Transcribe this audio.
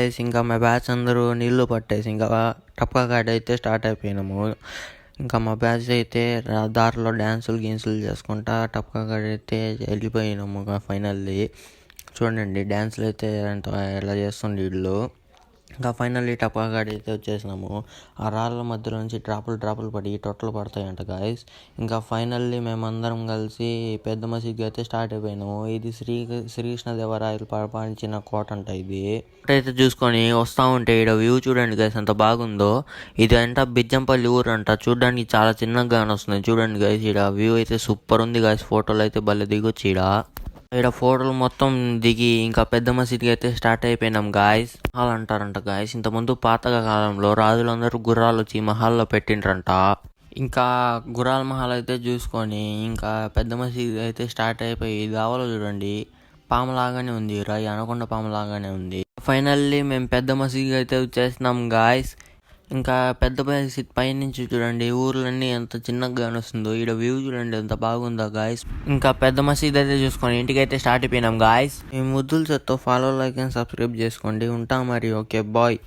Guys ఇంకా మా batch అందరూ నీళ్ళు పట్టేసి ఇంకా టప్కా కాడ అయితే స్టార్ట్ అయిపోయినాము. ఇంకా మా బ్యాచ్ అయితే దారిలో డ్యాన్సులు చేసుకుంటా టప్కా కాడ అయితే వెళ్ళిపోయినాము. ఫైనల్లీ చూడండి డ్యాన్సులు అయితే ఎలా చేస్తుండే వీళ్ళు. ఇంకా ఫైనల్లీ టప్కా కాడ అయితే వచ్చేసినాము. ఆ రాళ్ళ మధ్యలో నుంచి డ్రాపులు పడి టొట్టలు పడతాయంట గాయస్. ఇంకా ఫైనల్లీ మేమందరం కలిసి పెద్ద మసీద్కి అయితే స్టార్ట్ అయిపోయినాము. ఇది శ్రీకృష్ణదేవరాయలు పరిపాలించిన కోట అంట. ఇది అయితే చూసుకొని వస్తూ ఉంటే ఇక్కడ వ్యూ చూడండి గైస్ ఎంత బాగుందో. ఇది అంట బిజ్జంపల్లి ఊరు అంట. చూడడానికి చాలా చిన్నగా వస్తుంది చూడండి గైస్. ఇక్కడ వ్యూ అయితే సూపర్ ఉంది గైస్. ఫోటోలు అయితే భలే దిగొచ్చు. ఇక్కడ ఫోటోలు మొత్తం దిగి ఇంకా పెద్ద మసీద్కి అయితే స్టార్ట్ అయిపోయినాం గాయస్. మహల్ అంటారంట గాయస్. ఇంతకుముందు పాత కాలంలో రాజులందరూ గుర్రాలు వచ్చి మహల్లో పెట్టిండ్రంట. ఇంకా గుర్రాల మహల్ అయితే చూసుకొని ఇంకా పెద్ద మసీద్ అయితే స్టార్ట్ అయిపోయి దావలో చూడండి పాములాగానే ఉంది. రాయి అనకొండ పాములాగానే ఉంది. ఫైనల్లీ మేము పెద్ద మసీద్ అయితే వచ్చేసినాం గాయస్. ఇంకా పెద్ద మసీద్ పైనుంచి చూడండి ఊర్లన్నీ ఎంత చిన్నగా వస్తుందో. ఈడ వ్యూ చూడండి ఎంత బాగుందో గాయస్. ఇంకా పెద్ద మసీద్ అయితే చూసుకొని ఇంటికైతే స్టార్ట్ అయిపోయినాం గాయస్. మీ ముద్దుల చేత్తో ఫాలో, లైక్ అండ్ సబ్స్క్రైబ్ చేసుకోండి. ఉంటాం మరి. Okay bye.